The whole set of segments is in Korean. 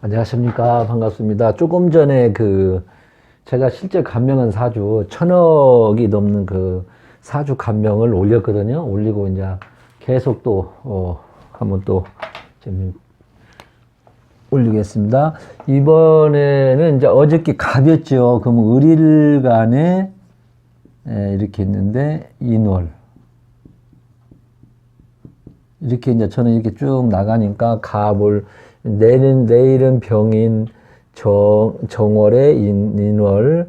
안녕하십니까. 반갑습니다. 조금 전에 제가 실제 감명한 사주, 1000억이 넘는 사주 감명을 올렸거든요. 올리고 이제 계속 한번 좀 올리겠습니다. 이번에는 이제 어저께 갑이었죠. 그럼 을일간에 이렇게 있는데, 인월. 이렇게 이제 저는 이렇게 쭉 나가니까 갑을, 내일은 병인, 정월에 인월,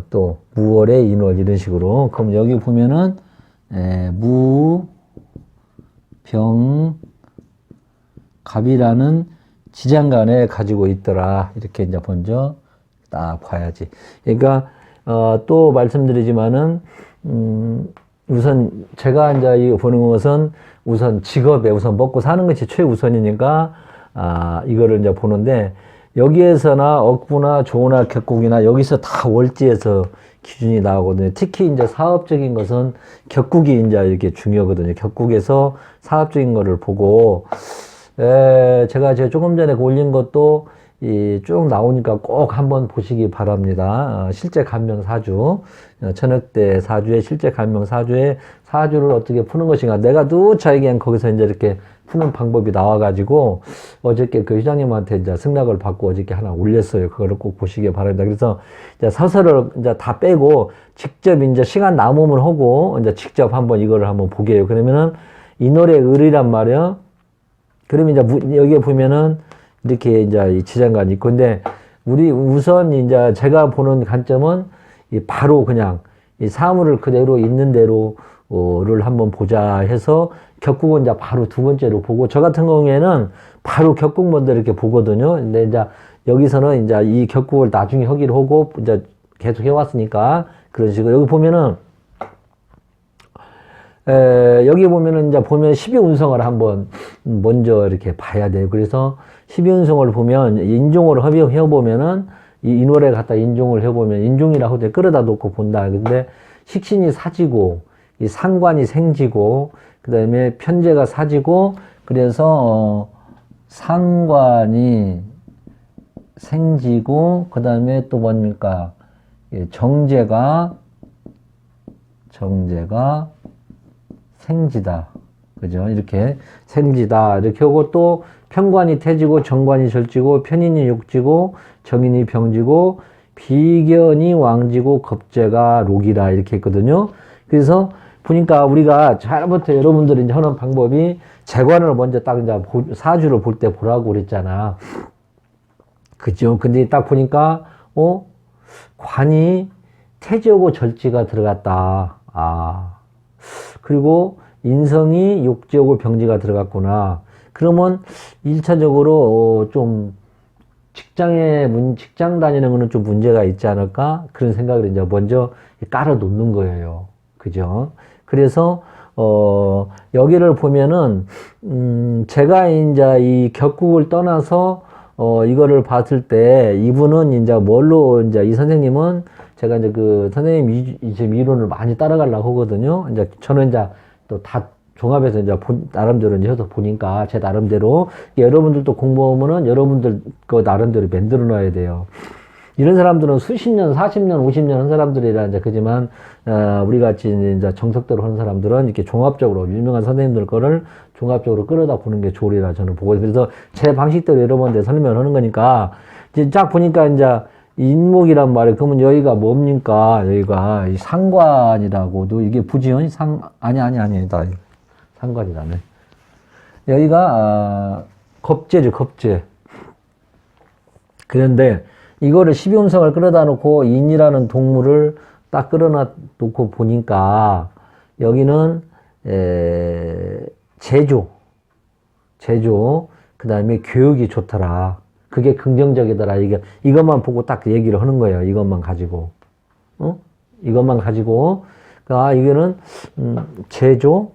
또 무월에 인월 이런 식으로. 그럼 여기 보면은 무, 병, 갑이라는 지장간에 가지고 있더라. 이렇게 이제 먼저 딱 봐야지. 그러니까 또 말씀드리지만은 우선 제가 이제 보는 것은 우선 직업에 우선 먹고 사는 것이 최우선이니까 이거를 이제 보는데, 여기에서나 억부나 조나 격국이나 여기서 다 월지에서 기준이 나오거든요. 특히 이제 사업적인 것은 격국이 이제 이렇게 중요하거든요. 격국에서 사업적인 거를 보고, 제가 조금 전에 올린 것도 쭉 나오니까 꼭 한번 보시기 바랍니다. 실제 간명 사주, 천억대 사주의 실제 간명 사주의 사주를 어떻게 푸는 것인가. 내가 누차 얘기한 거기서 이제 이렇게 푸는 방법이 나와가지고 어저께 그 회장님한테 이제 승낙을 받고 어저께 하나 올렸어요. 그거를 꼭 보시기 바랍니다. 그래서 이제 서서를 이제 다 빼고 직접 이제 시간 남으면 하고 이제 직접 한번 이거를 한번 보게 해요. 그러면은 이 노래 을이란 말이야. 그러면 이제 여기에 보면은 이렇게 이제 이 지장간이 있고, 근데 우리 우선 이제 제가 보는 관점은 바로 그냥 이 사물을 그대로 있는 대로를 한번 보자 해서 격국은 이제 바로 두 번째로 보고, 저 같은 경우에는 바로 격국 먼저 이렇게 보거든요. 근데 이제 여기서는 이제 이 격국을 나중에 하기로 하고 이제 계속 해왔으니까 그런 식으로. 여기 보면은 여기 보면은 이제 보면 12운성을 한번 먼저 이렇게 봐야 돼요. 그래서 12운성을 보면 인종을 해보면은 이 인월에 갖다 인종을 해보면 인종이라고 돼 끌어다 놓고 본다. 근데 식신이 사지고 이 상관이 생지고 그 다음에 편제가 사지고, 그래서 상관이 생지고 그 다음에 또 뭡니까 정제가 생지다. 그죠? 이렇게 생지다. 이렇게 하고, 또 편관이 태지고 정관이 절지고 편인이 육지고 정인이 병지고 비견이 왕지고 겁재가 록이라 이렇게 했거든요. 그래서 보니까 우리가 잘부터 여러분들이 이제 하는 방법이 재관을 먼저 딱 이제 사주를 볼 때 보라고 그랬잖아. 그죠? 근데 딱 보니까 관이 태지하고 절지가 들어갔다. 그리고 인성이 욕지하고 병지가 들어갔구나. 그러면 1차적으로 좀 직장 다니는 거는 좀 문제가 있지 않을까? 그런 생각을 이제 먼저 깔아 놓는 거예요. 그죠? 그래서 여기를 보면은 제가 이제 이 격국을 떠나서 이거를 봤을 때 이분은 이제 뭘로 이제 이 선생님은 제가 이제 선생님 이론을 많이 따라가려고 하거든요. 이제 저는 이제 또 다 종합해서 이제 나름대로 이제 해서 보니까 제 나름대로 여러분들도 공부하면은 여러분들 그 나름대로 만들어 놔야 돼요. 이런 사람들은 수십 년, 40년, 50년 한 사람들이라 이제 그지만 우리 같이 이제 정석대로 하는 사람들은 이렇게 종합적으로 유명한 선생님들 거를 종합적으로 끌어다 보는 게 좋으리라 저는 보고, 그래서 제 방식대로 여러분들 설명을 하는 거니까 이제 딱 보니까 이제 인목이란 말이에요. 그러면 여기가 뭡니까? 여기가 이 상관이라고도 이게 부지연 아니 다 상관이라네. 여기가 겁재죠, 겁재. 그런데 이거를 12운성을 끌어다 놓고 인이라는 동물을 딱 끌어다 놓고 보니까 여기는 제조, 그 다음에 교육이 좋더라. 그게 긍정적이더라. 이것만 보고 딱 얘기를 하는 거예요. 이것만 가지고. 이것만 가지고. 이거는, 제조,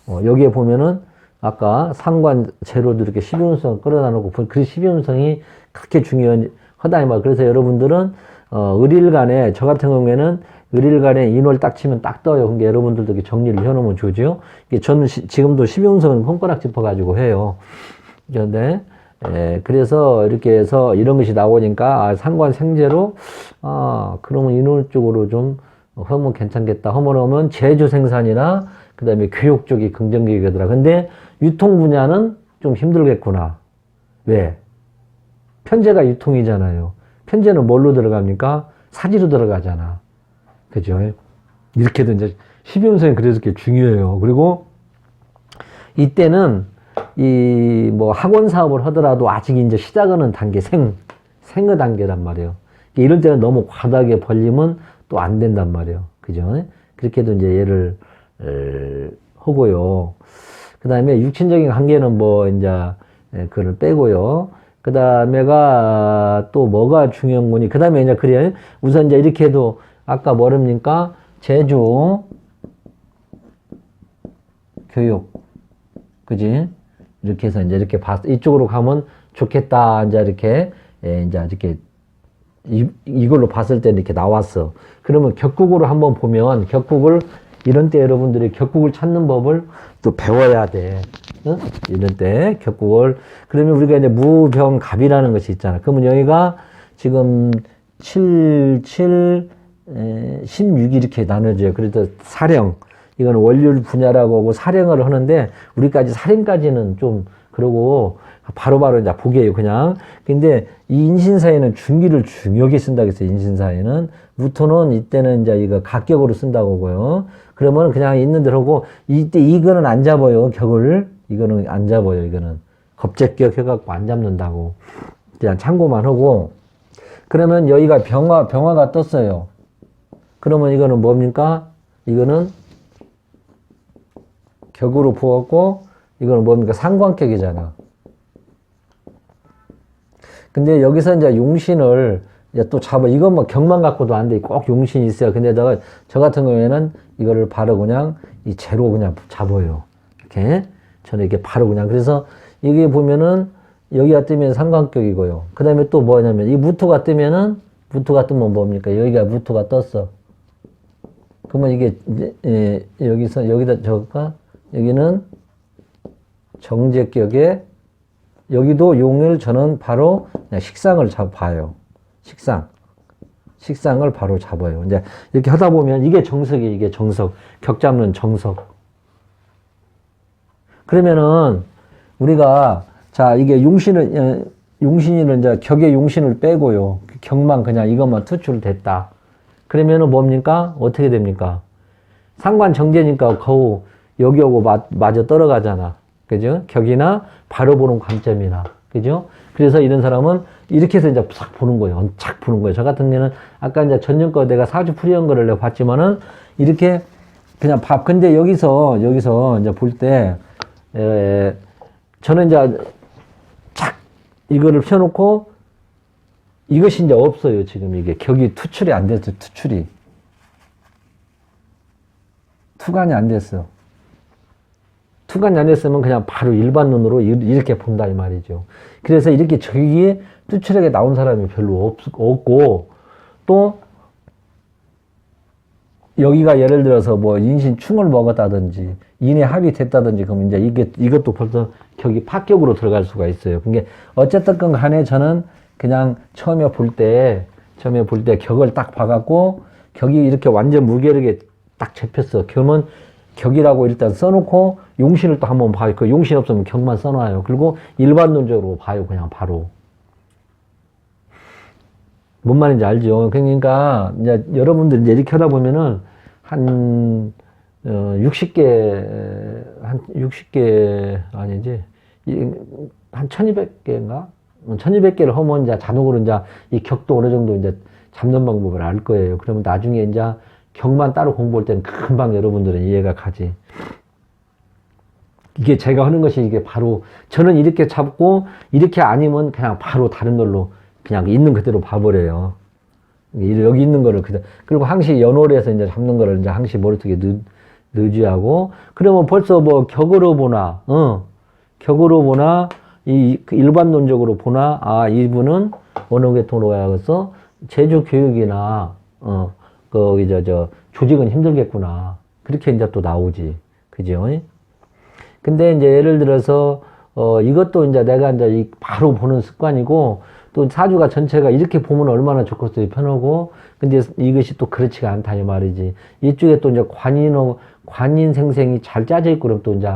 여기에 보면은, 아까 상관 제로도 이렇게 12운성 끌어다 놓고, 그 12운성이 그렇게 중요하다, 이 말. 그래서 여러분들은, 을일간에, 저 같은 경우에는 을일간에 인월 딱 치면 딱 떠요. 그러니까 여러분들도 이렇게 정리를 해놓으면 좋죠. 저는 지금도 12운성은 손가락 짚어가지고 해요. 그런데 그래서 이렇게 해서 이런 것이 나오니까, 아, 상관 생제로, 아, 그러면 이런 쪽으로 좀 하면 괜찮겠다. 하면 제조 생산이나, 그 다음에 교육 쪽이 긍정적이더라. 근데 유통 분야는 좀 힘들겠구나. 왜? 편제가 유통이잖아요. 편제는 뭘로 들어갑니까? 사지로 들어가잖아. 그죠? 이렇게도 이제 12음성이 그래서 그게 중요해요. 그리고 이때는 이 뭐 학원 사업을 하더라도 아직 이제 시작하는 단계, 생의 단계란 말이에요. 이럴 때는 너무 과다하게 벌리면 또 안 된단 말이에요. 그죠? 그렇게도 이제 얘를 하고요. 그 다음에 육친적인 관계는 뭐 이제 그걸 빼고요. 그 다음에가 또 뭐가 중요한 거니? 그 다음에 이제 그래요. 우선 이제 이렇게 해도 아까 뭐랍니까? 제조, 교육, 그지? 이렇게 해서 이제 이렇게 이쪽으로 가면 좋겠다. 이제 이렇게, 이제 이렇게, 이걸로 봤을 때 이렇게 나왔어. 그러면 격국으로 한번 보면, 격국을, 이런 때 여러분들이 격국을 찾는 법을 또 배워야 돼. 응? 이런 때 격국을. 그러면 우리가 이제 무병갑이라는 것이 있잖아. 그러면 여기가 지금 7, 16 이렇게 나눠져요. 그래서 사령. 이건 원률 분야라고 하고 사령을 하는데 우리까지 사령까지는 좀 그러고 바로바로 이제 보게요 그냥. 근데 이 인신사에는 중기를 중요하게 쓴다고 했어요. 인신사에는 무토는 이때는 이제 이거 각격으로 쓴다고 하고요. 그러면 그냥 있는 대로 하고 이때 이거는 안 잡아요. 격을 이거는 안 잡아요. 이거는 겁제격 해갖고 안 잡는다고 그냥 참고만 하고. 그러면 여기가 병화가 떴어요. 그러면 이거는 뭡니까? 이거는 격으로 부었고, 이거는 뭡니까? 상관격이잖아. 근데 여기서 이제 용신을 이제 또 잡아. 이건 뭐 격만 갖고도 안 돼. 꼭 용신이 있어요. 근데 저 같은 경우에는 이거를 바로 그냥 이 재로 그냥 잡아요. 이렇게. 저는 이렇게 바로 그냥. 그래서 여기 보면은 여기가 뜨면 상관격이고요. 그 다음에 또 뭐냐면 이 무토가 뜨면 뭡니까? 여기가 무토가 떴어. 그러면 이게, 여기다 적을까? 여기는 정제격에, 여기도 용을 저는 바로 그냥 식상을 봐요. 식상을 바로 잡아요. 이제 이렇게 하다 보면 이게 정석. 격 잡는 정석. 그러면은 우리가, 자, 이게 용신을 이제 격의 용신을 빼고요. 격만 그냥 이것만 투출됐다. 그러면은 뭡니까? 어떻게 됩니까? 상관 정제니까 거우 여기하고 마저 떨어가잖아. 그죠? 격이나 바로 보는 관점이나. 그죠? 그래서 이런 사람은 이렇게 해서 이제 싹 보는 거예요. 착 보는 거예요. 저 같은 경우는 아까 이제 전년거 내가 사주풀이한 거를 내가 봤지만은 이렇게 그냥 근데 여기서 이제 볼 때, 저는 이제 착 이거를 펴놓고 이것이 이제 없어요. 지금 이게 격이 투출이 안 됐어요. 투관이 안 됐어. 투관이 안 됐으면 그냥 바로 일반 눈으로 이렇게 본다 이 말이죠. 그래서 이렇게 저기에 투출하게 나온 사람이 별로 없고, 또 여기가 예를 들어서 뭐 인신충을 먹었다든지 인의 합이 됐다든지 그러면 이제 이것도 벌써 격이 파격으로 들어갈 수가 있어요. 그게 어쨌든 간에 저는 그냥 처음에 볼 때 격을 딱 봐갖고 격이 이렇게 완전 무게력에 딱 잡혔어. 그러면 격이라고 일단 써놓고 용신을 또 한번 봐요. 그 용신 없으면 격만 써놔요. 그리고 일반론적으로 봐요. 그냥 바로. 뭔 말인지 알죠? 그러니까 이제 여러분들 이제 이렇게 하다 보면은 한 60개 아니지. 한 1200개인가? 1200개를 하면 이제 자동으로 이제 이 격도 어느 정도 이제 잡는 방법을 알 거예요. 그러면 나중에 이제 격만 따로 공부할 때는 금방 여러분들은 이해가 가지. 이게 제가 하는 것이 이게 바로 저는 이렇게 잡고 이렇게 아니면 그냥 바로 다른 걸로 그냥 있는 그대로 봐버려요. 여기 있는 거를 그대로. 그리고 항시 연월에서 이제 잡는 거를 이제 항시 머릿속에 느지하고 그러면 벌써 뭐 격으로 보나, 그 일반론적으로 보나, 아, 이분은 어느 계통으로 가야겠어? 제주 교육이나, 조직은 힘들겠구나. 그렇게 이제 또 나오지. 그죠? 근데 이제 예를 들어서, 이것도 이제 내가 이제 바로 보는 습관이고, 또 사주가 전체가 이렇게 보면 얼마나 좋겠어요. 편하고. 근데 이것이 또 그렇지가 않다, 이 말이지. 이쪽에 또 이제 관인 생생이 잘 짜져 있고, 그럼 또 이제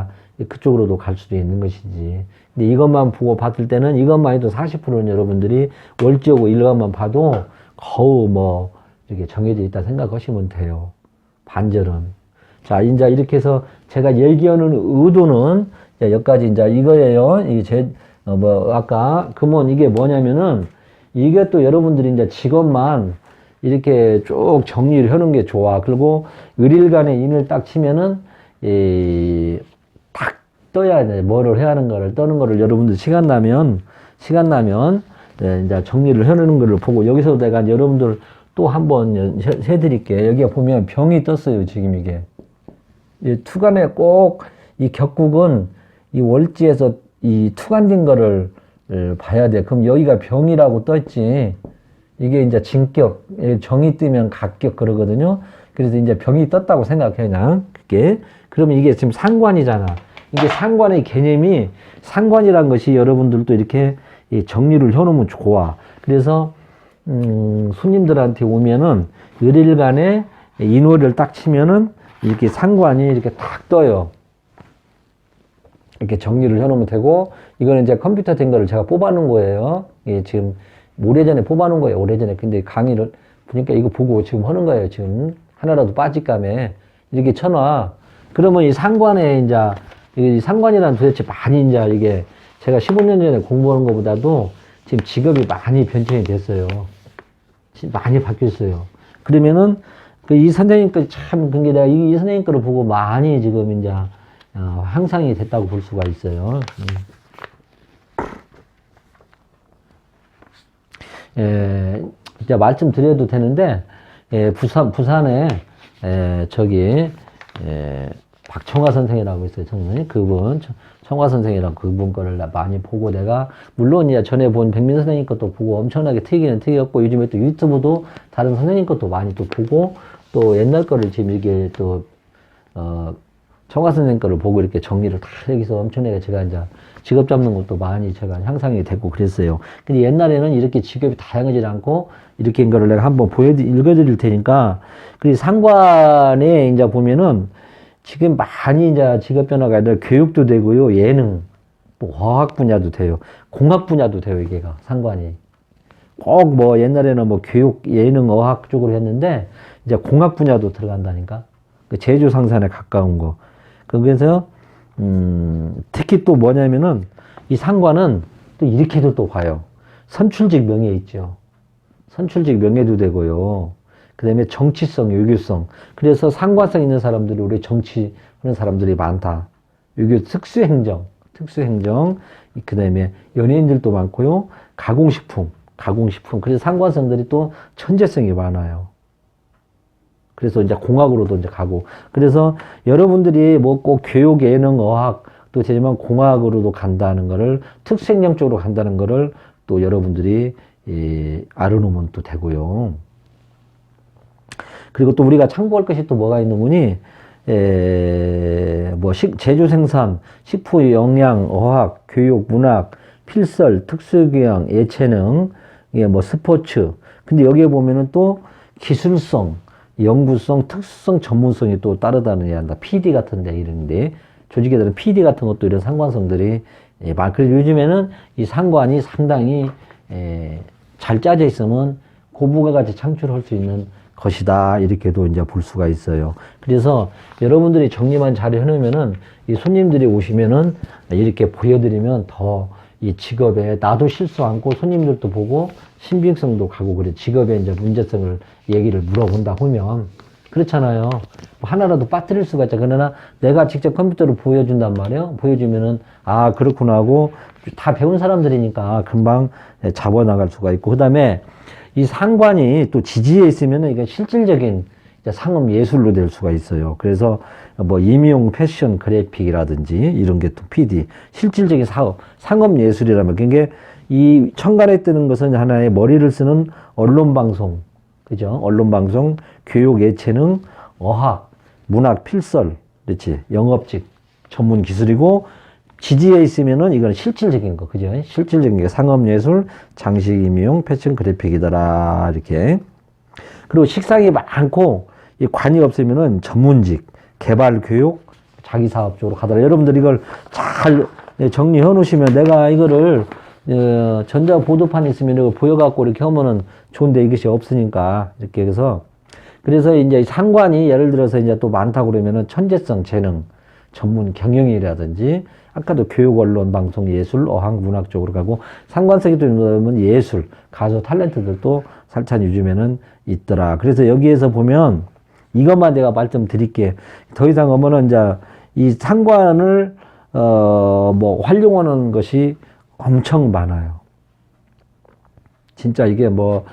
그쪽으로도 갈 수도 있는 것이지. 근데 이것만 보고 봤을 때는 이것만 해도 40%는 여러분들이 월지하고 일간만 봐도 거의 뭐, 이렇게 정해져 있다 생각하시면 돼요. 반절은. 자, 이제 이렇게 해서 제가 얘기하는 의도는 여기까지 이제 이거예요. 이게 아까, 그러면 이게 뭐냐면은, 이게 또 여러분들이 이제 직업만 이렇게 쭉 정리를 해놓은 게 좋아. 그리고 을일간의 인을 딱 치면은, 딱 떠야 돼. 뭐를 해야 하는 거를, 떠는 거를 여러분들 시간 나면, 네, 이제 정리를 해놓는 거를 보고, 여기서 내가 여러분들 또 한번 해드릴게. 여기에 보면 병이 떴어요. 지금 이게. 이 투간에 꼭 이 격국은 이 월지에서 이 투간된 거를 봐야 돼. 그럼 여기가 병이라고 떴지. 이게 이제 진격, 정이 뜨면 각격 그러거든요. 그래서 이제 병이 떴다고 생각해, 그냥. 그게. 그러면 이게 지금 상관이잖아. 이게 상관의 개념이, 상관이란 것이 여러분들도 이렇게 정리를 해놓으면 좋아. 그래서, 손님들한테 오면은, 을일간에 인월을 딱 치면은, 이렇게 상관이 이렇게 딱 떠요. 이렇게 정리를 해놓으면 되고, 이거는 이제 컴퓨터 된 거를 제가 뽑아놓은 거예요. 이게 지금 오래전에 뽑아놓은 거예요. 오래전에. 근데 강의를 보니까 이거 보고 지금 하는 거예요. 지금 하나라도 빠질까매 이렇게 쳐놔. 그러면 이 상관에 이제 이 상관이란 도대체 많이 이제 이게 제가 15년 전에 공부하는 것보다도 지금 직업이 많이 변천이 됐어요. 많이 바뀌었어요. 그러면은 이 선생님 거 참, 그게 내가 이 선생님 거를 보고 많이 지금 이제 향상이 됐다고 볼 수가 있어요. 이제 말씀드려도 되는데, 부산에, 박청화 선생이라고 있어요. 그분, 청화 선생이라고 그분 거를 많이 보고 내가, 물론 이제 전에 본 백민 선생님 것도 보고 엄청나게 특이는 특이했고, 요즘에 또 유튜브도 다른 선생님 것도 많이 또 보고, 또 옛날 거를 지금 이렇게 또, 청화 선생님 거를 보고 이렇게 정리를 다 여기서 엄청나게 제가 이제 직업 잡는 것도 많이 제가 향상이 됐고 그랬어요. 근데 옛날에는 이렇게 직업이 다양하지 않고 이렇게 인 거를 내가 한번 읽어드릴 테니까. 그리고 상관에 이제 보면은 지금 많이 이제 직업 변화가 아니라 교육도 되고요. 예능, 또 어학 분야도 돼요. 공학 분야도 돼요. 이게가 상관이. 꼭 뭐 옛날에는 뭐 교육, 예능, 어학 쪽으로 했는데 이제 공학 분야도 들어간다니까. 그 제조 상산에 가까운 거. 그래서 특히 또 뭐냐면은 이 상관은 또 이렇게도 또 봐요. 선출직 명예 있죠. 선출직 명예도 되고요. 그 다음에 정치성, 외교성. 그래서 상관성 있는 사람들이 우리 정치하는 사람들이 많다. 외교 특수행정. 그 다음에 연예인들도 많고요. 가공식품. 그래서 상관성들이 또 천재성이 많아요. 그래서 이제 공학으로도 이제 가고. 그래서 여러분들이 뭐 꼭 교육, 예능, 어학, 또 되지만 공학으로도 간다는 거를, 특수행정 쪽으로 간다는 거를 또 여러분들이, 알아놓으면 또 되고요. 그리고 또 우리가 참고할 것이 또 뭐가 있는 거니, 제조 생산, 식품, 영양, 어학, 교육, 문학, 필설, 특수교양, 예체능, 스포츠. 근데 여기에 보면은 또 기술성, 연구성, 특수성, 전문성이 또 따르다는 얘기한다. PD 같은 데 이런데, 조직에들은 PD 같은 것도 이런 상관성들이, 그래서 요즘에는 이 상관이 상당히, 잘 짜져 있으면 고부가 같이 창출할 수 있는 것이다. 이렇게도 이제 볼 수가 있어요. 그래서 여러분들이 정리만 잘 해놓으면은 이 손님들이 오시면은 이렇게 보여드리면 더 이 직업에 나도 실수 않고 손님들도 보고 신빙성도 가고 그래. 직업의 이제 문제성을 얘기를 물어본다 하면 그렇잖아요. 뭐 하나라도 빠뜨릴 수가 있죠. 그러나 내가 직접 컴퓨터로 보여준단 말이에요. 보여주면은 아 그렇구나 하고 다 배운 사람들이니까 금방 잡아나갈 수가 있고 그 다음에 이 상관이 또 지지에 있으면은 이게 실질적인 상업 예술로 될 수가 있어요. 그래서 뭐 임용 패션 그래픽이라든지 이런 게 또 PD 실질적인 사업 상업 예술이라면 그게 이 천간에 뜨는 것은 하나의 머리를 쓰는 언론 방송 그죠? 언론 방송, 교육 예체능, 어학, 문학 필설 그렇지 영업직 전문 기술이고 지지에 있으면은 이건 실질적인 거, 그죠? 실질적인 게 상업예술, 장식, 임용, 패션, 그래픽이더라, 이렇게. 그리고 식상이 많고, 이 관이 없으면은 전문직, 개발, 교육, 자기 사업 쪽으로 가더라. 여러분들 이걸 잘 정리해 놓으시면 내가 이거를, 전자 보도판이 있으면 이거 보여갖고 이렇게 하면은 좋은데 이것이 없으니까, 이렇게 해서. 그래서 이제 상관이 예를 들어서 이제 또 많다고 그러면은 천재성, 재능, 전문 경영이라든지, 아까도 교육, 언론, 방송, 예술, 어학, 문학 쪽으로 가고, 상관성이 또 있는 예술, 가수, 탤런트들도 살짝 요즘에는 있더라. 그래서 여기에서 보면 이것만 내가 말씀드릴게. 더 이상 오면은 이제 이 상관을, 뭐, 활용하는 것이 엄청 많아요. 진짜 이게 뭐,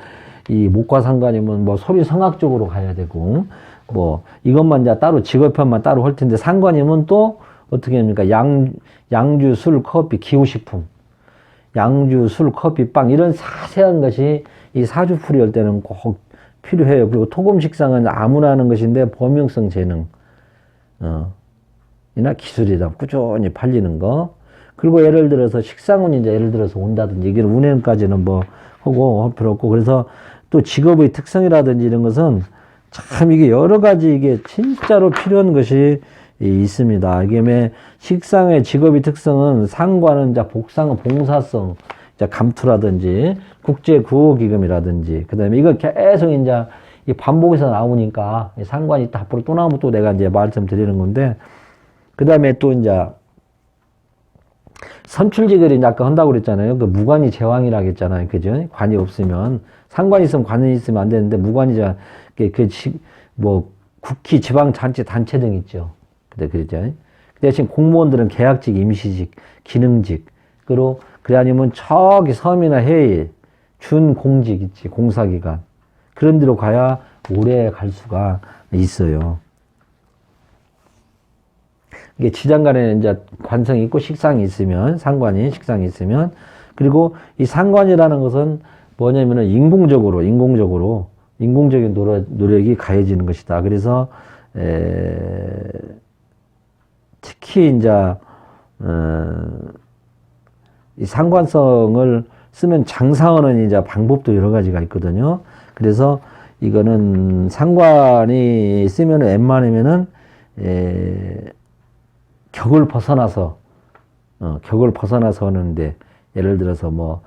이 목과 상관이면 뭐 소리 성악 쪽으로 가야 되고, 뭐, 이것만 이제 따로 직업편만 따로 할 텐데, 상관이면 또 어떻게 합니까? 양주, 술, 커피, 기호식품. 양주, 술, 커피, 빵. 이런 자세한 것이 이 사주풀이 할 때는 꼭 필요해요. 그리고 토금식상은 아무나 하는 것인데, 범용성 재능, 이나 기술이다. 꾸준히 팔리는 거. 그리고 예를 들어서 식상운이 이제 예를 들어서 온다든지, 이게 운행까지는 뭐 하고 할 필요 없고, 그래서 또 직업의 특성이라든지 이런 것은 참 이게 여러 가지 이게 진짜로 필요한 것이 있습니다. 이게 식상의 직업의 특성은 상관은 이제 복상은 봉사성, 이제 감투라든지 국제구호기금이라든지, 그 다음에 이거 계속 이제 이 반복해서 나오니까 상관이 또 앞으로 또 나오면 또 내가 이제 말씀드리는 건데, 그 다음에 또 이제 선출직을 이제 아까 한다고 그랬잖아요. 그 무관이 제왕이라고 했잖아요. 그죠? 관이 없으면. 상관이 있으면 관이 있으면 안 되는데, 무관이자, 뭐, 국회, 지방자치, 단체 등 있죠. 근데 그랬죠. 그 대신 공무원들은 계약직, 임시직, 기능직, 그리고, 그래 아니면 저기 섬이나 해외, 준공직 있지, 공사기관. 그런 데로 가야 오래 갈 수가 있어요. 이게 지장간에 이제 관성이 있고 식상이 있으면, 상관이 식상이 있으면, 그리고 이 상관이라는 것은 뭐냐면은 인공적인 노력이 가해지는 것이다. 그래서, 특히 이제, 이 상관성을 쓰는 장사하는 이제 방법도 여러 가지가 있거든요. 그래서 이거는 상관이 쓰면 웬만하면은, 격을 벗어나서 하는데, 예를 들어서 뭐,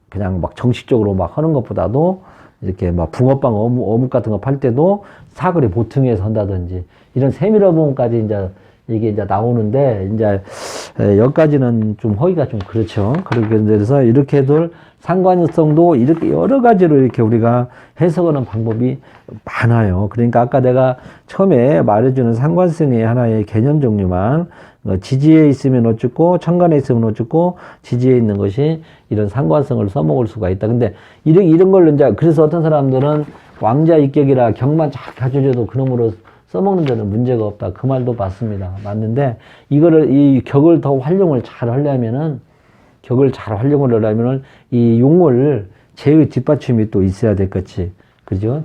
그냥 막 정식적으로 막 하는 것보다도 이렇게 막 붕어빵 어묵 같은 거 팔 때도 사거리 보통에서 한다든지, 이런 세밀한 부분까지 이제 이게 이제 나오는데, 이제 여기까지는 좀 허위가 좀 그렇죠. 그래서 이렇게들 상관성도 이렇게 여러 가지로 이렇게 우리가 해석하는 방법이 많아요. 그러니까 아까 내가 처음에 말해주는 상관성의 하나의 개념 종류만, 지지에 있으면 어쩌고, 천간에 있으면 어쩌고, 지지에 있는 것이 이런 상관성을 써먹을 수가 있다. 근데 이런 걸로 이제, 그래서 어떤 사람들은 왕자 입격이라 격만 잘 가져줘도 그놈으로 써먹는 데는 문제가 없다. 그 말도 맞습니다. 맞는데, 이 격을 더 활용을 잘 하려면은, 이 용을 제의 뒷받침이 또 있어야 되겠지. 그죠?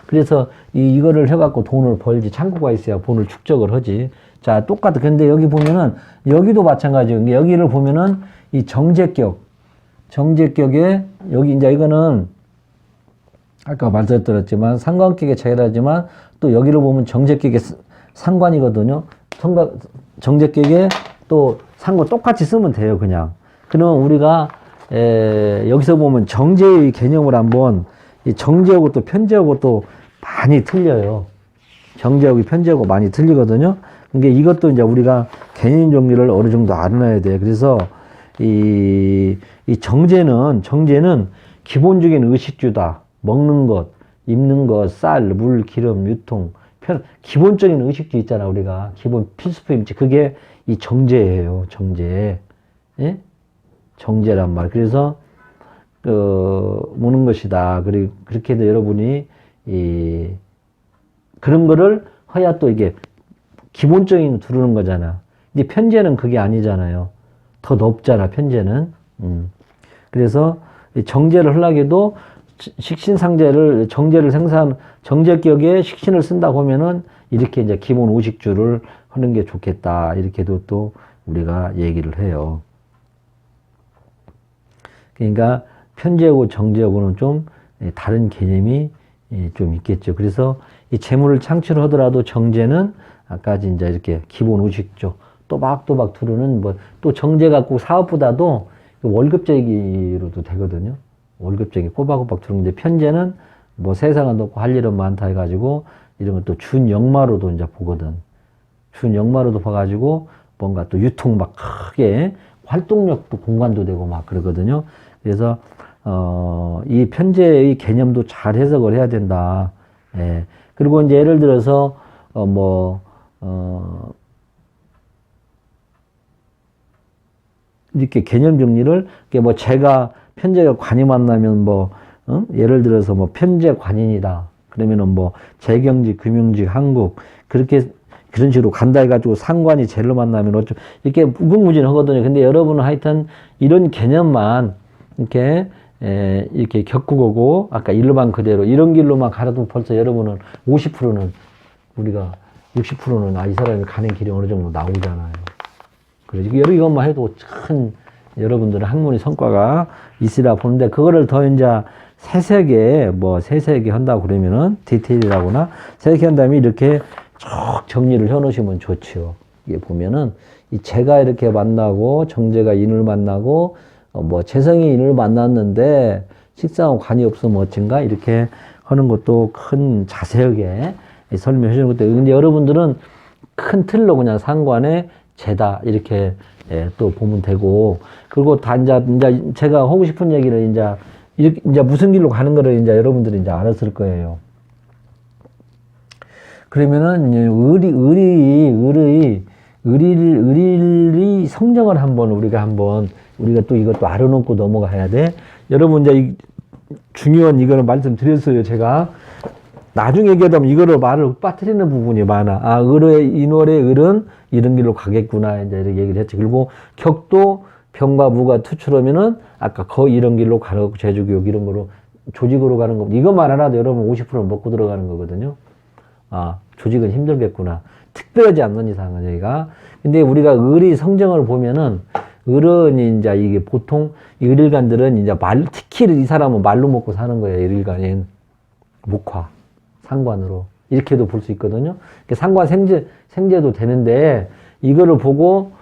그래서 이거를 해갖고 돈을 벌지. 창구가 있어야 돈을 축적을 하지. 자, 똑같아. 근데 여기 보면은, 여기도 마찬가지예요. 여기를 보면은, 이 정제격에, 여기 이제 이거는, 아까 말씀드렸지만, 상관격의 차이라지만, 또 여기를 보면 정제격의 상관이거든요. 정제격에 또 상관 똑같이 쓰면 돼요, 그냥. 그러면 우리가, 여기서 보면 정제의 개념을 한번, 이 정제하고 또 편제하고 또 많이 틀려요. 정제하고 편제하고 많이 틀리거든요. 그러니까 이것도 이제 우리가 개념 정리를 어느 정도 알아놔야 돼. 그래서 이 정제는 기본적인 의식주다. 먹는 것, 입는 것, 쌀, 물, 기름, 유통, 기본적인 의식주 있잖아, 우리가. 기본 필수품이지. 그게 이 정제예요, 정제. 예? 정제란 말. 그래서, 먹는 것이다. 그리고 그렇게 해서 여러분이, 그런 거를 해야 또 이게 기본적인 두르는 거잖아. 근데 편제는 그게 아니잖아요. 더 높잖아, 편제는. 그래서 정제를 하려고 해도 정제를 정제격에 식신을 쓴다고 하면은 이렇게 이제 기본 50주를 하는 게 좋겠다. 이렇게도 또 우리가 얘기를 해요. 그러니까 편재하고 정재하고는 좀 다른 개념이 좀 있겠죠. 그래서 이 재물을 창출하더라도 정재는 아까 이제 이렇게 기본 우식죠. 또박또박 두르는 뭐 또 정재 갖고 사업보다도 월급제기로도 되거든요. 월급제기 꼬박꼬박 두르는데 편재는 뭐 세상은 없고 할 일은 많다 해가지고 이런 것도 준역마로도 이제 보거든. 준역마로도 봐가지고 뭔가 또 유통 막 크게 활동력도 공간도 되고 막 그러거든요. 그래서 이 편재의 개념도 잘 해석을 해야 된다. 예. 그리고 이제 예를 들어서 이렇게 개념 정리를 뭐 제가 편재가 관이 만나면 예를 들어서 뭐 편재 관인이다. 그러면은 뭐 재경직, 금융직, 한국 그렇게 그런 식으로 간다 해가지고 상관이 젤로 만나면 어쩌 이렇게 무궁무진하거든요. 근데 여러분은 하여튼 이런 개념만 이렇게 겪고 아까 일반 그대로 이런 길로만 가도 벌써 여러분은 50%는 우리가 60%는 이 사람이 가는 길이 어느 정도 나오잖아요. 그래서 이것만 해도 큰 여러분들은 학문의 성과가 있으라 보는데 그거를 더 이제 세세하게 한다고 그러면은 디테일이라거나 세세하게 한다면 이렇게 쭉 정리를 해 놓으시면 좋죠. 이게 보면은 이 재가 이렇게 만나고 정재가 인을 만나고 재성이 인을 만났는데 식상하고 관이 없으면 어쩐가 이렇게 하는 것도 큰 자세하게 설명해 주는 것도 근데 여러분들은 큰 틀로 그냥 상관의 재다 이렇게 또 보면 되고 그리고 다 이제 제가 하고 싶은 얘기를 이제 무슨 길로 가는 거를 이제 여러분들이 이제 알았을 거예요. 그러면은 의리 성정을 우리가 또 이것도 알아놓고 넘어가야 돼. 여러분 이제 중요한 이거는 말씀드렸어요. 제가 나중에 얘기하다 보면 이거를 말을 빠뜨리는 부분이 많아. 인월의 을은 이런 길로 가겠구나. 이제 이렇게 얘기를 했지. 그리고 격도 병과 무가 투출하면은 아까 이런 길로 가는 제주교육 이런 거로 조직으로 가는 거. 이것만 알아도 여러분 50%는 먹고 들어가는 거거든요. 조직은 힘들겠구나. 특별하지 않는 이상은 저희가. 근데 우리가 의리 성정을 보면은 을은 이제 이게 보통 을일간들은 이제 특히 이 사람은 말로 먹고 사는 거예요. 을일간인 목화 상관으로 이렇게도 볼 수 있거든요. 상관 생제도 되는데 이거를 보고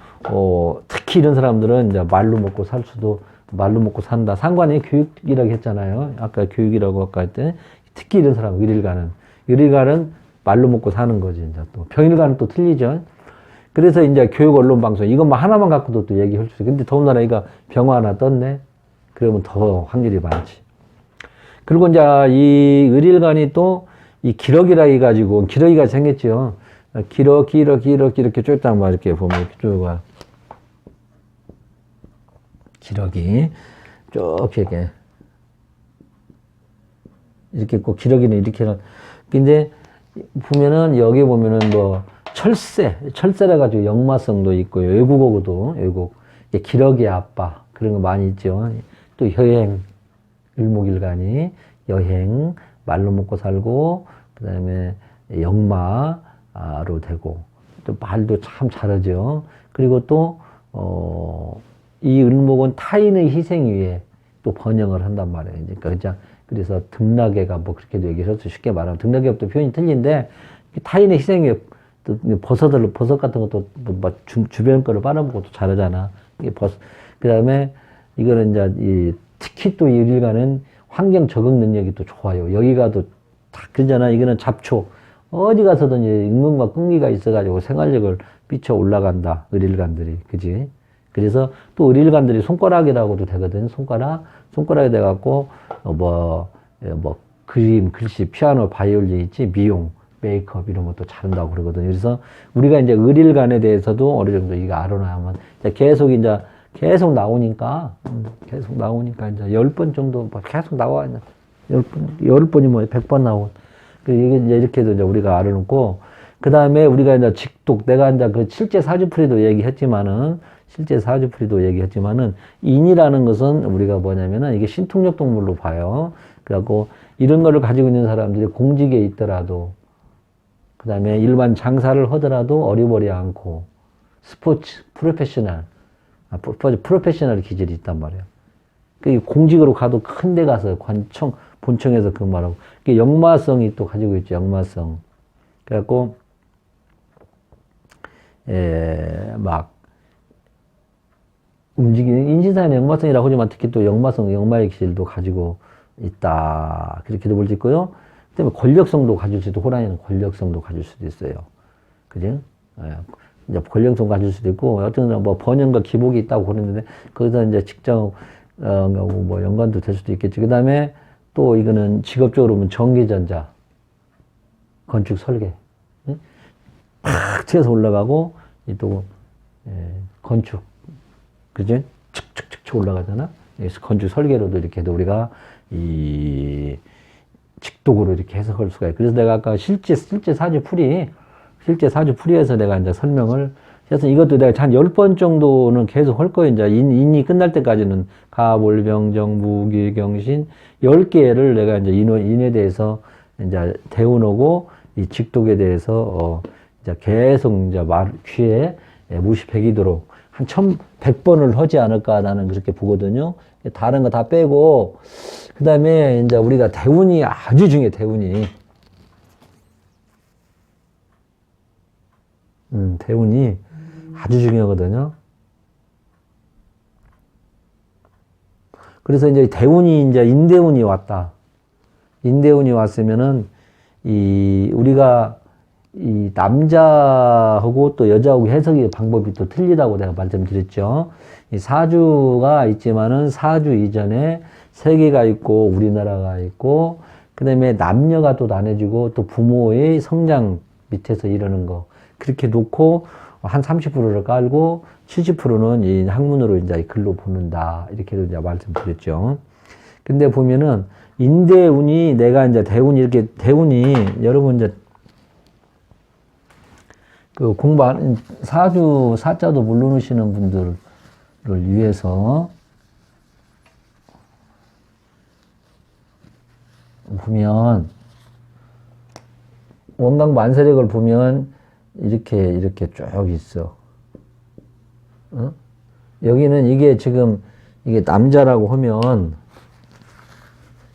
특히 이런 사람들은 이제 말로 먹고 산다. 상관이 교육이라고 했잖아요. 아까 교육이라고 아까 했더니 특히 이런 사람 을일간은 말로 먹고 사는 거지. 이제 또 병일간은 또 틀리죠. 그래서 이제 교육 언론 방송 이것만 하나만 갖고도 또 얘기할 수 있어. 근데 더군다나 이거 병화 하나 떴네. 그러면 더 확률이 많지. 그리고 이제 이 을일간이 또 이 기러기라 해가지고 기러기가 생겼죠. 기러기 이렇게 쭉 있단 말이야. 이렇게 보면 이렇게 쭉 와. 기러기 쭉 이렇게 꼭 기러기는 이렇게는 근데 보면은 여기 보면은 철새라 가지고 역마성도 있고요. 외국 기러기 아빠 그런 거 많이 있죠. 또 여행 을목일간이 여행 말로 먹고 살고 그다음에 역마로 되고 또 말도 참 잘하죠. 그리고 또 이 을목은 타인의 희생 위에 또 번영을 한단 말이에요. 그러니까 그래서 등락애가 그렇게도 얘기를 해서 쉽게 말하면 등락애도 표현이 틀린데 타인의 희생 위에 버섯 같은 것도 주변 거를 빨아먹고 또 잘하잖아. 그다음에 이거는 이제 특히 또 이 을일간은 환경 적응 능력이 또 좋아요. 여기가 또 다 그러잖아. 이거는 잡초 어디 가서든 임금과 끈기가 있어가지고 생활력을 삐쳐 올라간다. 을일간들이 그지? 그래서 또 을일간들이 손가락이라고도 되거든. 손가락이 돼갖고 그림, 글씨, 피아노, 바이올린 있지, 미용, 메이크업 이런 것도 잘한다고 그러거든요. 그래서 우리가 이제 을일간에 대해서도 어느 정도 이거 알아놔야만 계속 나오니까 이제 10번 정도 계속 나와. 10번이 100번 나오고. 이게 이제 이렇게도 이제 우리가 알아놓고, 그 다음에 우리가 이제 직독, 내가 이제 그 실제 사주풀이도 얘기했지만은, 인이라는 것은 우리가 뭐냐면은 이게 신통력 동물로 봐요. 그래갖고 이런 거를 가지고 있는 사람들이 공직에 있더라도, 그 다음에 일반 장사를 하더라도 어리버리 않고, 스포츠 프로페셔널, 프로페셔널 기질이 있단 말이에요. 그 공직으로 가도 큰 데 가서 관청, 본청에서 그 말하고, 그게 역마성이 또 가지고 있죠, 역마성. 그래갖고, 막, 움직이는 인지사의 역마성이라고 하지만 특히 또 역마성, 역마의 기질도 가지고 있다. 그렇게도 볼 수 있고요. 그 다음에 권력성도 가질 수도, 호랑이는 권력성도 가질 수도 있어요. 그죠? 이제 권력성 가질 수도 있고, 어떤 사람 뭐 번영과 기복이 있다고 그러는데, 거기서 이제 직장, 뭐 연관도 될 수도 있겠지. 그 다음에 또 이거는 직업적으로 보면 전기전자, 건축 설계. 응? 팍 튀어서 올라가고, 또, 건축. 그죠? 축축축축 올라가잖아? 그래서 건축 설계로도 이렇게 해도 우리가 이 직독으로 이렇게 해석할 수가 있어요. 그래서 내가 아까 실제 사주풀이에서 내가 이제 설명을 해서 이것도 내가 한 10번 정도는 계속 할 거예요. 이제 인이 끝날 때까지는 가월병정, 무기경신 10개를 내가 이제 인에 대해서 이제 대운하고 이 직독에 대해서 이제 계속 이제 귀에 무시백이도록 한 1100번을 하지 않을까 나는 그렇게 보거든요. 다른 거 다 빼고, 그 다음에 이제 우리가 대운이 아주 중요해, 대운이. 대운이 아주 중요하거든요. 그래서 이제 대운이 이제 인대운이 왔다. 인대운이 왔으면은 우리가 이 남자하고 또 여자하고 해석의 방법이 또 틀리다고 내가 말씀드렸죠. 이 사주가 있지만은 사주 이전에 세계가 있고 우리나라가 있고 그다음에 남녀가 또 나눠지고 또 부모의 성장 밑에서 이러는 거 그렇게 놓고 한 30%를 깔고 70%는 이 학문으로 이제 글로 보는다 이렇게도 이제 말씀드렸죠. 근데 보면은 인대운이 내가 이제 대운이 이렇게 대운이 여러분 이제 그 공부하는 사주 사자도 모르시는 분들을 위해서 보면 원강 만세력을 보면 이렇게 쭉 있어. 어? 여기는 이게 지금 이게 남자라고 하면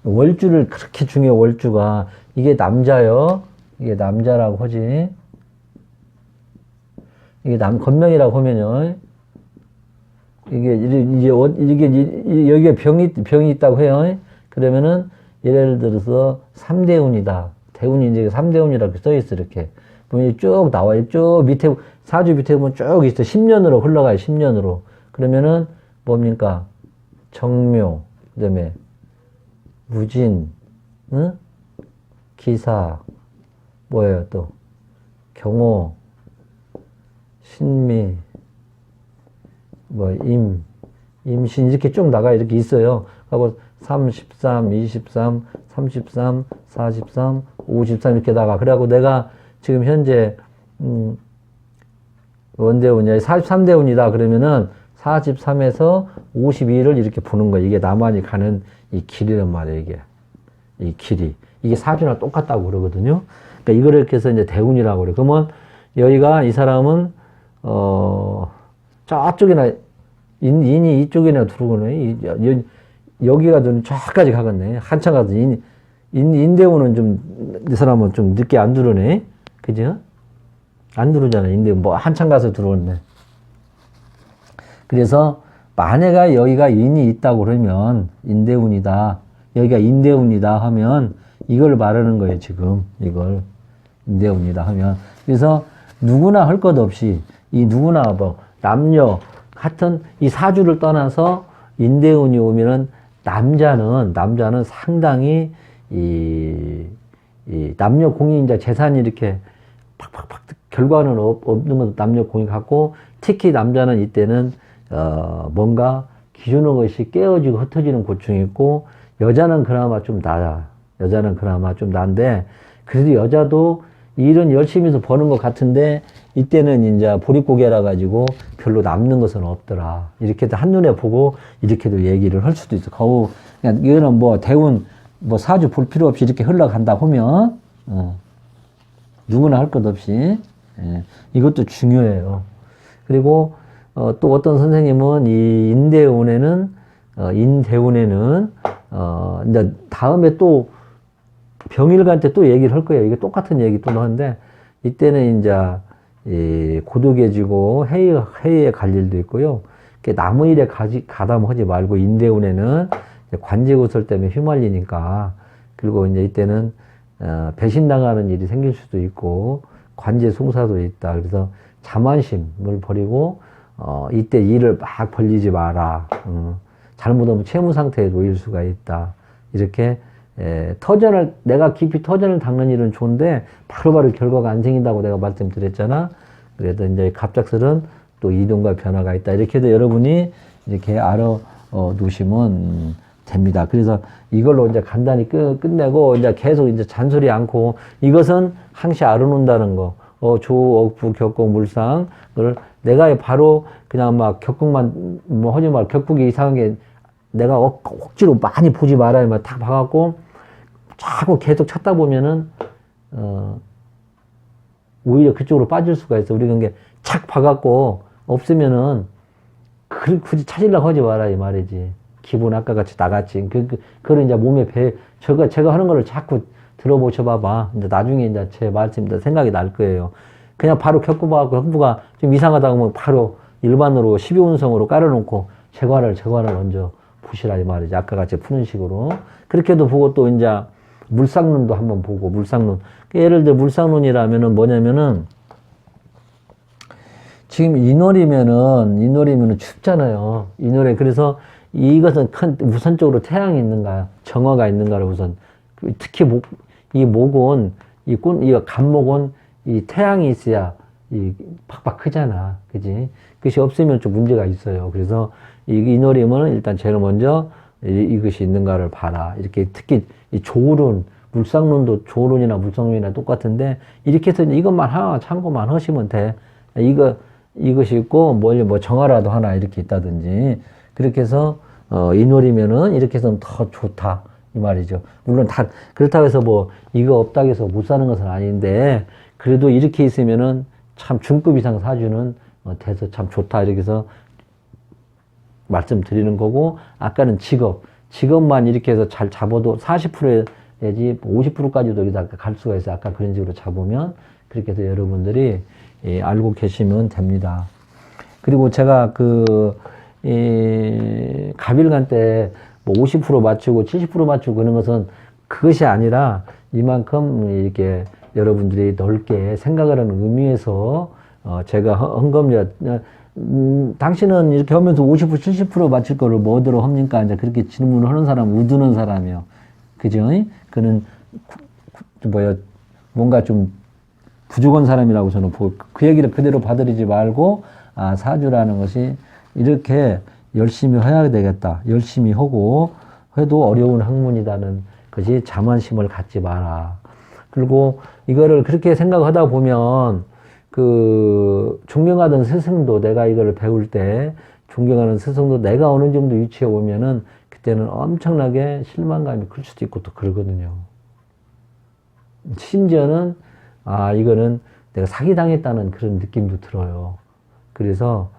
월주를 그렇게 중요해. 월주가 이게 남자요. 이게 남자라고 하지. 이게 건명이라고 하면요. 이게 여기에 병이 있다고 해요. 그러면은 예를 들어서 3대운이다. 대운이 이제 3대운이라고 써있어, 이렇게. 보면 쭉 나와요. 쭉 밑에, 사주 밑에 보면 쭉 있어. 10년으로 흘러가요, 10년으로. 그러면은 뭡니까? 정묘, 그 다음에 무진, 응? 기사, 뭐예요, 또? 경호, 신미, 임신, 이렇게 쭉 나가, 이렇게 있어요. 하고, 33, 23, 33, 43, 53 이렇게 나가. 그래갖고 내가 지금 현재, 원대운이야. 43대운이다. 그러면은 43에서 52를 이렇게 보는 거야. 이게 나만이 가는 이 길이란 말이야, 이게. 이 길이. 이게 사주랑 똑같다고 그러거든요. 그러니까 이거를 이렇게 해서 이제 대운이라고 그래. 그러면 여기가 이 사람은, 저쪽이나, 인이 이쪽이나 들어오네. 여기가 좀 쫙까지 가겠네. 한참 가서 인대운은 좀, 이 사람은 좀 늦게 안 들어오네. 그죠? 안 들어오잖아. 인대운. 뭐 한참 가서 들어오네. 그래서 만약에 여기가 인이 있다고 그러면 인대운이다. 여기가 인대운이다 하면 이걸 말하는 거예요, 지금. 이걸. 인대운이다 하면. 그래서 누구나 할 것 없이 누구나 뭐 남녀 하여튼 이 사주를 떠나서 인대운이 오면은 남자는 상당히 이 남녀 공이 이제 재산이 이렇게 팍팍팍 결과는 없는 것도 남녀 공이 갖고 특히 남자는 이때는 뭔가 기존의 것이 깨어지고 흩어지는 고충이 있고 여자는 그나마 좀 나아. 여자는 그나마 좀 나은데 그래도 여자도 일은 열심히 해서 버는 것 같은데 이때는 이제 보릿고개라 가지고 별로 남는 것은 없더라. 이렇게도 한눈에 보고 이렇게도 얘기를 할 수도 있어. 그냥 이거는 뭐 대운 뭐 사주 볼 필요 없이 이렇게 흘러간다 하면 누구나 할 것 없이 이것도 중요해요. 그리고 또 어떤 선생님은 이 인대운에는 이제 다음에 또 병일간 때 또 얘기를 할 거예요. 이게 똑같은 얘기 또 하는데, 이때는 이제 이 고독해지고 해외에 갈 일도 있고요. 남의 일에 가담하지 말고, 인대운에는 관제구설 때문에 휘말리니까, 그리고 이제 이때는 배신당하는 일이 생길 수도 있고, 관제 송사도 있다. 그래서 자만심을 버리고, 이때 일을 막 벌리지 마라. 잘못하면 채무 상태에 놓일 수가 있다. 이렇게 내가 깊이 터전을 닦는 일은 좋은데 바로바로 결과가 안 생긴다고 내가 말씀드렸잖아. 그래도 이제 갑작스런 또 이동과 변화가 있다. 이렇게 해도 여러분이 이렇게 놓으시면 됩니다. 그래서 이걸로 이제 간단히 끝내고 이제 계속 이제 잔소리 않고, 이것은 항시 알아놓는다는 거. 조, 억부, 격국, 물상. 그걸 내가 바로 그냥 막 격국만 하지 말고, 격국이 이상한 게 내가 억지로 많이 보지 말아야 막 다 봐갖고 자꾸 계속 찾다 보면은 오히려 그쪽으로 빠질 수가 있어. 우리가 이게 착 봐갖고 없으면은 굳이 찾으려고 하지 마라 이 말이지. 기분 아까 같이 나같이 그걸 이제 몸에 제가 하는 거를 자꾸 들어보셔 봐봐. 이제 나중에 이제 제 말씀 생각이 날 거예요. 그냥 바로 겪어봐갖고 형부가 좀 이상하다 하면 바로 일반으로 12운성으로 깔아놓고 제관을 먼저 보시라 이 말이지. 아까 같이 푸는 식으로. 그렇게도 보고, 또 이제 물상론도 한번 보고, 물상론. 예를 들어 물상론이라면은 뭐냐면은, 지금 인월이면은 춥잖아요. 인월에. 그래서 이것은 우선적으로 태양이 있는가, 정화가 있는가를 우선. 특히 이 목은, 이 간목은 이 태양이 있어야 팍팍 크잖아. 그지? 그것이 없으면 좀 문제가 있어요. 그래서 인월이면은 일단 제일 먼저 이것이 있는가를 봐라. 이렇게 특히 이 조론, 물상론도 조론이나 물상론이나 똑같은데, 이렇게 해서 이것만 하나 참고만 하시면 돼. 이것이 있고, 뭐 정화라도 하나 이렇게 있다든지. 그렇게 해서, 인월이면은 이렇게 해서 더 좋다. 이 말이죠. 물론 그렇다고 해서 이거 없다고 해서 못 사는 것은 아닌데, 그래도 이렇게 있으면은 참 중급 이상 사주는 돼서 참 좋다. 이렇게 해서 말씀드리는 거고, 아까는 직업만 이렇게 해서 잘 잡아도 40%야지 50%까지도 여기다 갈 수가 있어요. 아까 그런 식으로 잡으면. 그렇게 해서 여러분들이 알고 계시면 됩니다. 그리고 제가 갑일간 때 50% 맞추고 70% 맞추고 그런 것은 그것이 아니라 이만큼 이렇게 여러분들이 넓게 생각을 하는 의미에서 제가 한 겁니다. 당신은 이렇게 하면서 50% 70% 맞출 거를 뭐더러 합니까? 이제 그렇게 질문을 하는 사람, 우드는 사람이요. 그죠? 그는 뭔가 좀 부족한 사람이라고 저는 보고, 그 얘기를 그대로 받아들이지 말고, 사주라는 것이 이렇게 열심히 해야 되겠다. 열심히 하고 해도 어려운 학문이라는 것이 자만심을 갖지 마라. 그리고 이거를 그렇게 생각하다 보면 존경하던 스승도, 내가 이거를 배울 때 존경하는 스승도 내가 어느 정도 위치에 오면은 그때는 엄청나게 실망감이 클 수도 있고 또 그러거든요. 심지어는 이거는 내가 사기당했다는 그런 느낌도 들어요. 그래서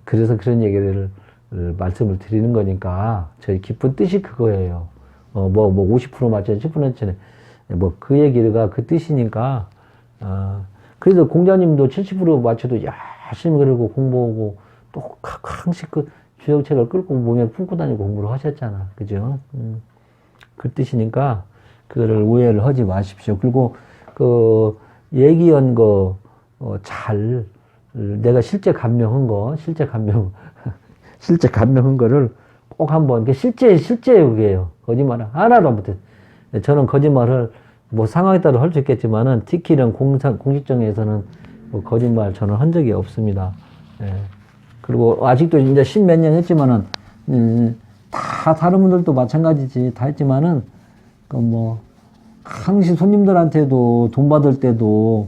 그래서 그런 얘기를 말씀을 드리는 거니까, 저희 깊은 뜻이 그거예요. 50% 맞죠, 10% 맞죠. 그 얘기가 그 뜻이니까, 그래서 공자님도 70% 맞춰도 열심히 그러고 공부하고 또 항상 그 주역책을 끌고 몸에 품고 다니고 공부를 하셨잖아. 그죠? 그 뜻이니까 그거를 오해를 하지 마십시오. 그리고 얘기한 거, 내가 실제 감명한 거를 꼭 한번, 실제 그게요. 거짓말 하나도 못했어요. 저는 거짓말을 상황에 따라 할 수 있겠지만은, 특히 이런 공식정에서는 거짓말 저는 한 적이 없습니다. 예. 그리고 아직도 이제 10몇 년 했지만은, 다 다른 분들도 마찬가지지. 다 했지만은, 항상 손님들한테도 돈 받을 때도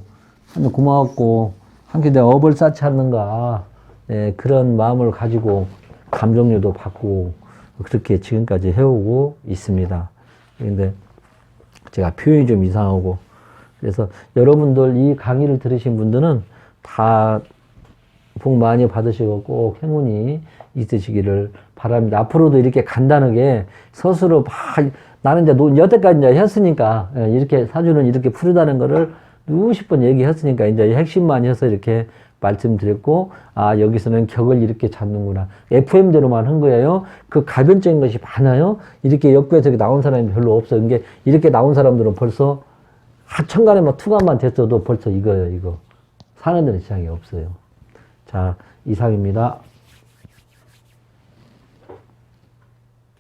고마웠고, 함께 내가 업을 쌓지 않는가, 그런 마음을 가지고 감정료도 받고, 그렇게 지금까지 해오고 있습니다. 근데 제가 표현이 좀 이상하고, 그래서 여러분들 이 강의를 들으신 분들은 다 복 많이 받으시고 꼭 행운이 있으시기를 바랍니다. 앞으로도 이렇게 간단하게 스스로 막 나는 이제 여태까지 이제 했으니까 이렇게 사주는 이렇게 풀이다는 거를 수십 번 얘기했으니까 이제 핵심만 해서 이렇게 말씀드렸고, 아, 여기서는 격을 이렇게 잡는구나. FM대로만 한 거예요. 그 가변적인 것이 많아요. 이렇게 역구에서 나온 사람이 별로 없어요. 이게 이렇게 나온 사람들은 벌써 하천간에 막 투간만 됐어도 벌써 이거예요, 이거. 사는 데는 지장이 없어요. 자, 이상입니다.